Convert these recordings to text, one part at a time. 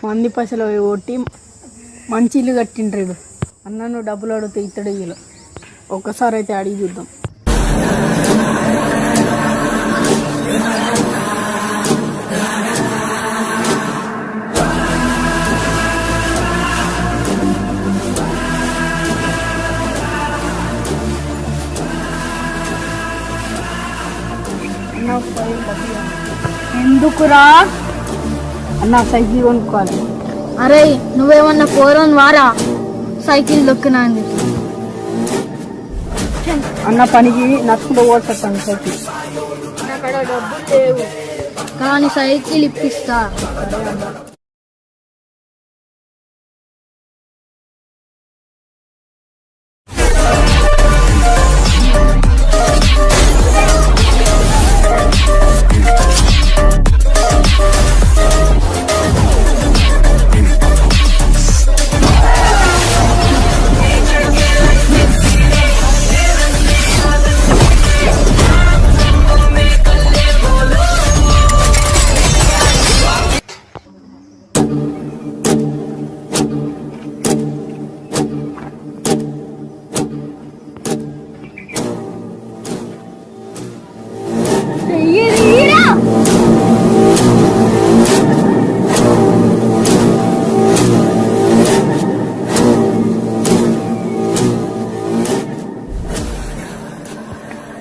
మంది పైసలు కొట్టి మంచి ఇల్లు కట్టిండ్రు. అన్న నువ్వు డబ్బులు అడిగితే ఇత్తడు ఇల్లు. ఒక్కసారి అయితే అడిగి చూద్దాం. ఎందుకురా అన్న సైకిల్ కొనుక్కోవాలి. అరే నువ్వేమన్నా పోరని వారా సైకిల్ దొక్కినాంది. అన్న పనికి నచ్చుకుంటూ పోతాను సైకిల్. అక్కడ డబ్బులు లేవు కానీ సైకిల్ ఇప్పిస్తా.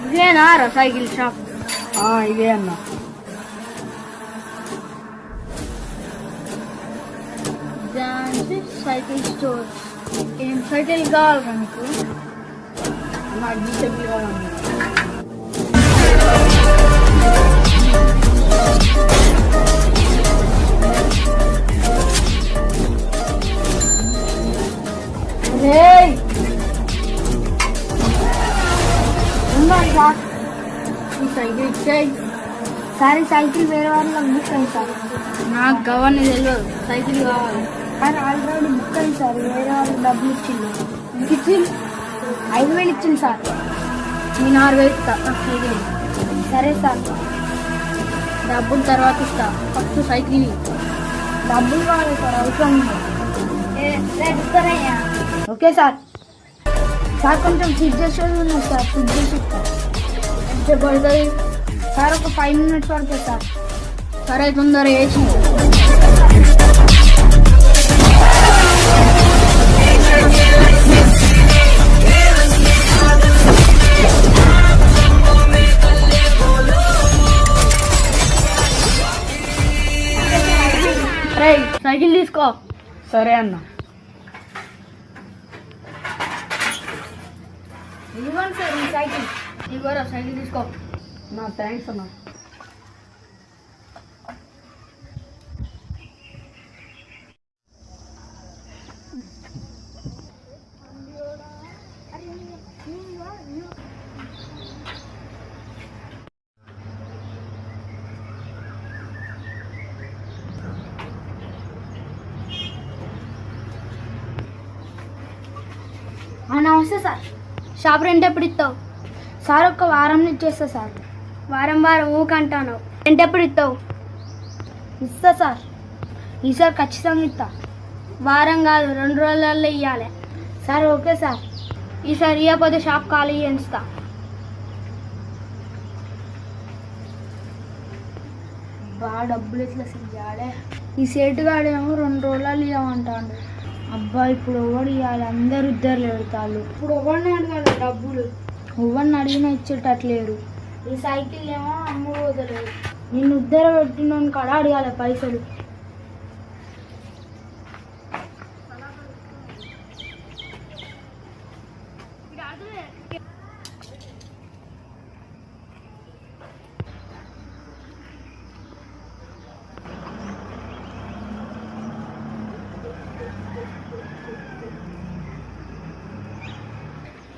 ఇదేనా సైకిల్ షాప్? ఇదే అన్న. Cycle store. ఏం సైకిల్ కావాలి మీకు? నాకు ఈ సైకిల్ కావాలన్నా. ఈ సైకిల్ ఇచ్చాయి సార్. ఈ సైకిల్ వేరే వాళ్ళకి బుక్ అయింది సార్. నాకు గవర్ని తెలియదు, సైకిల్ కావాలి. కానీ ఆల్రెడీ బుక్ అయింది సార్. వేరే వాళ్ళకి డబ్బులు ఇచ్చింది. ఇంక ఇచ్చింది 5,000 ఇచ్చింది సార్. నేను 6,000 ఇస్తా. సరే సార్, డబ్బులు తర్వాత ఇస్తా. ఫస్ట్ సైకిల్ డబ్బులు కావాలి సార్, అవసరం ఇస్తారయ్యా. Okay sir. సార్ కొంచెం ఫిట్ చేసేది ఉన్నాయి సార్, ఫిట్ చేసి ఇస్తా. ఎంత పడుతుంది సార్? ఒక 5 minutes పడుతుంది సార్. సరే తొందర వేసి. సైకిల్ తీసుకో. సరే అన్న. ఇవ్వండి సార్ ఈ సైకిల్. ఇవ్వరా సైకిల్ తీసుకో. నా థ్యాంక్స్ అన్న. నమస్తే సార్. షాప్ రెంట్ ఎప్పుడు ఇస్తావు సార్? ఒక వారం ఇచ్చేస్తా సార్. వారం వారం ఊకంటాను. రెంట్ ఎప్పుడు ఇస్తావు? ఇస్తా సార్. ఈసారి ఖచ్చితంగా ఇస్తా. వారం కాదు 2 రోజులలో ఇవ్వాలి సార్. Okay sir. ఈసారి ఇవ్వకపోతే షాప్ ఖాళీ చేస్తా. బాగా డబ్బులు ఇట్లా ఇవ్వాలి. ఈ సేటు గాడేమో 2 రోజులు ఇవ్వమంటాడు. అబ్బా ఇప్పుడు ఎవరు ఇవ్వాలి? అందరు ఇద్దరు పెడతారు. ఇప్పుడు ఎవరిని అడగాలి డబ్బులు? ఎవరిని అడిగినా ఇచ్చేటట్లేరు. ఈ సైకిల్ ఏమో అమ్ముకోదలేదు. నేను ఉద్దర పెట్టిన కాడ అడగాలి పైసలు.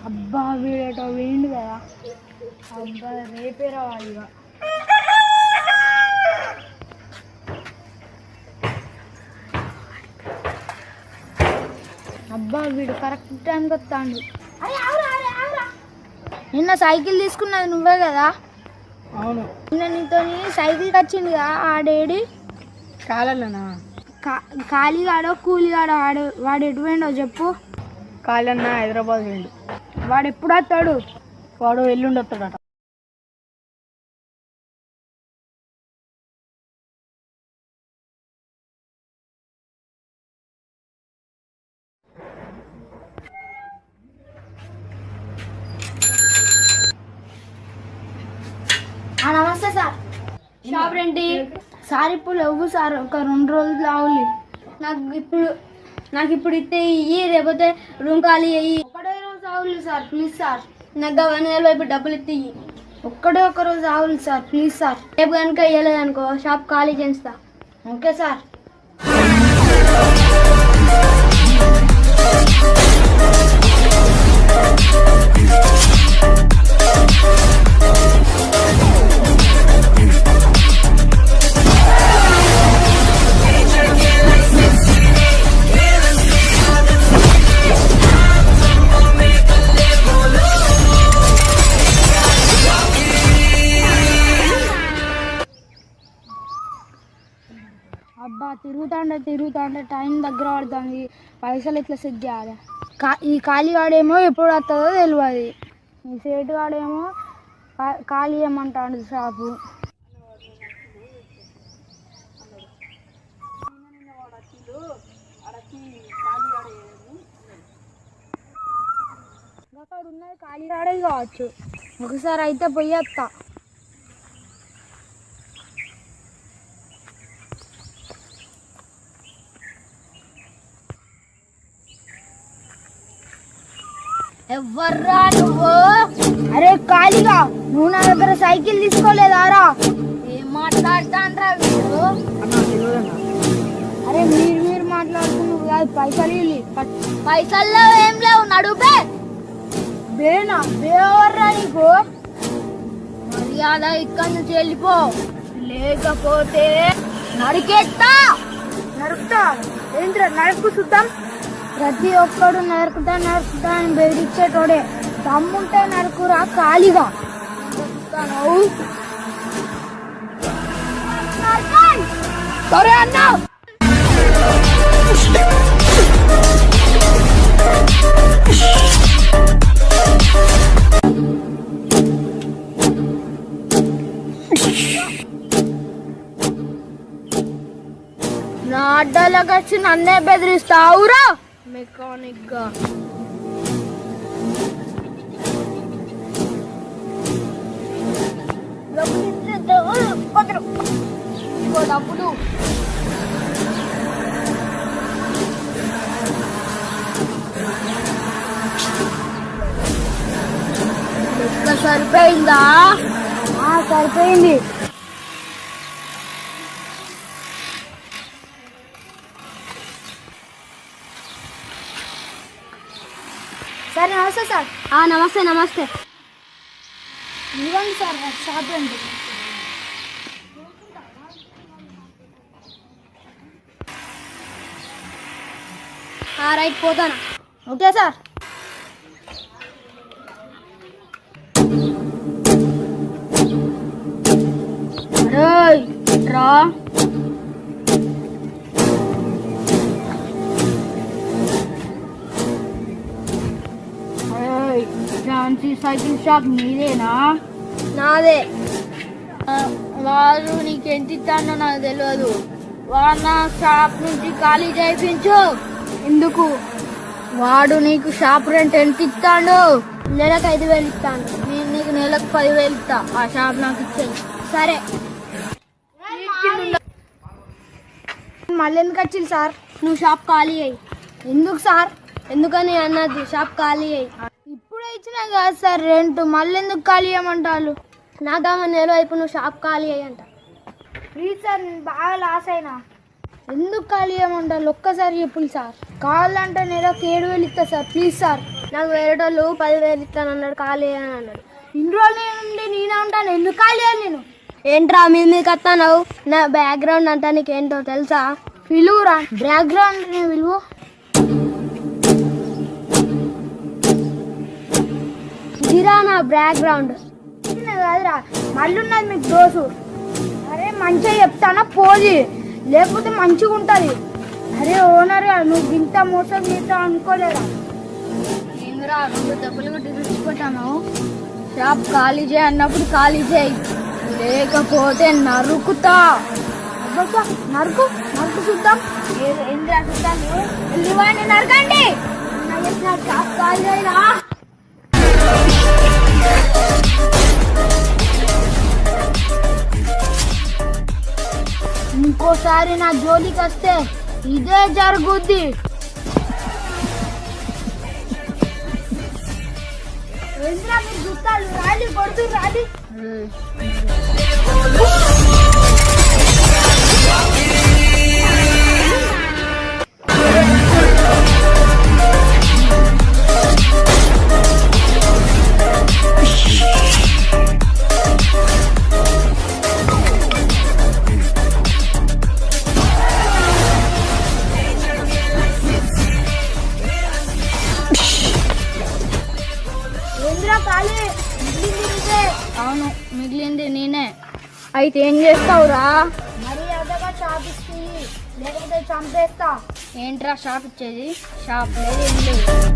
అబ్బా వీడేటో వేయండి కదా. అబ్బా రేపే రావాలిగా. అబ్బా వీడు కరెక్ట్ టైంకి వస్తాడు. నిన్న సైకిల్ తీసుకున్నది నువ్వే కదా? అవును. నిన్న నీతో సైకిల్కి వచ్చిందిగా ఆ డేడీ. కాలనా? ఖాళీగాడో కూలిగాడో వాడు ఎటు పోయిండో చెప్పు. కాలన్న హైదరాబాద్ వెళ్ళి వాడు ఎప్పుడు వస్తాడు? వాడు ఎల్లుండి వస్తాడట. నమస్తే సార్. షాప్ ఏంటి సార్? ఇప్పుడు లేవు సార్, ఒక 2 రోజులు ఆవులి. నాకు ఇప్పుడు ఇస్తే ఇయ్యి, లేకపోతే రూమ్ ఖాళీ అయ్యి. ఒకటే రోజు ఆవులి సార్, ప్లీజ్ సార్. నాకు అవన్నీ వైపు డబ్బులు ఇస్తే ఇయ్యి. ఒక్కడే ఒక రోజు ఆవులి సార్, ప్లీజ్ సార్. రేపు కనుక ఇవ్వలేదనుకో షాప్ ఖాళీ చేస్తా. Okay sir. అబ్బా తిరుగుతాంటే టైం దగ్గర పడుతుంది. పైసలు ఎట్లా సెట్ చేయాలి? ఈ ఖాళీ వాడేమో ఎప్పుడు వస్తుందో తెలియదు. ఈ సేటు వాడేమో ఖాళీ ఏమంటాడు షాపు. అక్కడ ఉన్నది ఖాళీ వాడే కావచ్చు. ఒకసారి అయితే పోయేస్తా. ఎవర్రా నువ్వు? అరే ఖాళీగా, నువ్వు నా దగ్గర సైకిల్ తీసుకోలేదారా? ఏం మాట్లాడుతాండ్రా వీడు? అరే మీరు మాట్లాడుతున్నారు కాదు, పైసల్లో ఏం లేవు, నడుపే. బేనా బేవర్రా నీకు? మర్యాద ఇక్కడి నుంచి వెళ్ళిపో, లేకపోతే నరుకుతా. ఏంద్రా నరుకు చూద్దాం. ప్రతి ఒక్కడు నరుకుతా అని బెదిరించేటోడే. దమ్ముంటే నరుకురా ఖాళీగా. సరే అన్నా. నా అడ్డాలకు వచ్చి నన్నే బెదిరిస్తావురా మెకానిక్ గా? డబ్బులు సరిపోయిందా? సరిపోయింది. సార్ నమస్తే సార్. నమస్తే. ఇవ్వండి సార్ షాప్ రండి. రైట్ పోతానా? Okay sir. రా ఝాన్సీ సైకిల్ షాప్ నీదేనా? నాదే. వాడు నీకు ఎంత ఇస్తానో నాకు తెలియదు. వాడు నా షాప్ నుంచి ఖాళీ చేయించు. ఎందుకు? వాడు నీకు షాప్ రెంట్ ఎంత ఇస్తాడు? నెలకు 5,000 ఇస్తాను. నేను నీకు నెలకు 10,000 ఇస్తా. ఆ షాప్ నాకు ఇచ్చేయి. సరే. మళ్ళీ ఎందుకు వచ్చింది సార్? నువ్వు షాప్ ఖాళీ అయ్యి. ఎందుకు సార్? ఎందుకని అన్నది షాప్ ఖాళీ అయ్యి. ఇప్పుడే ఇచ్చినా కాదు సార్ రెంట్, మళ్ళీ ఎందుకు ఖాళీ అయ్యమంటారు? నాకమ్మ నెల వైపు నువ్వు షాప్ ఖాళీ అయ్యి అంట. ప్లీజ్ సార్, నేను బాగా లాస్ అయినా. ఎందుకు ఖాళీ అయ్యమంటారు? ఒక్కసారి చెప్పులు సార్. కావాలంటే నెలకు 7,000 ఇస్తా సార్. Please sir. నాకు వేరే వాళ్ళు 10,000 ఇస్తాను అన్నాడు, ఖాళీ అని అన్నాడు. ఇన్ని రోజులు నుండి నేనే ఉంటాను, ఎందుకు ఖాళీ అని? నేను ఏంట్రా మీకు వస్తాను? నా బ్యాక్గ్రౌండ్ అంతా నీకు ఏంటో తెలుసా? పిలువురా బ్యాక్గ్రౌండ్ పిలువు. ఇదిరా నా బ్యాక్గ్రౌండ్. కాదురా మళ్ళీ ఉన్నది మీకు దోసు. అరే మంచిగా చెప్తానా పోజి, లేకపోతే మంచిగా ఉంటుంది. అరే ఓనర్ నువ్వు ఇంత మోసం చేస్తావు అనుకోలేదా? ఏంద్రా 2 దెబ్బలు కొట్టి రుచిపోతాను. షాప్ ఖాళీ చేయి అన్నప్పుడు ఖాళీ చేయి, లేకపోతే నరుకుతా. అబ్బా నరుకు నరుకు చూద్దాం. ఏంద్రా చూద్దాం, వెళ్ళి వాడిని నరకండి. షాప్ ఖాళీ చేయరా? ఇంకోసారి నా జోలికి వస్తే ఇదే జరుగుద్ది. రాలి కొడుతూ రాలి. అవును మిగిలింది నేనే. అయితే ఏం చేస్తావురా? మరి అదగా షాప్ ఇచ్చి లేకపోతే చంపేస్తా. ఏంట్రా షాప్ ఇచ్చేది? షాప్ లేదు ఏం లేదు.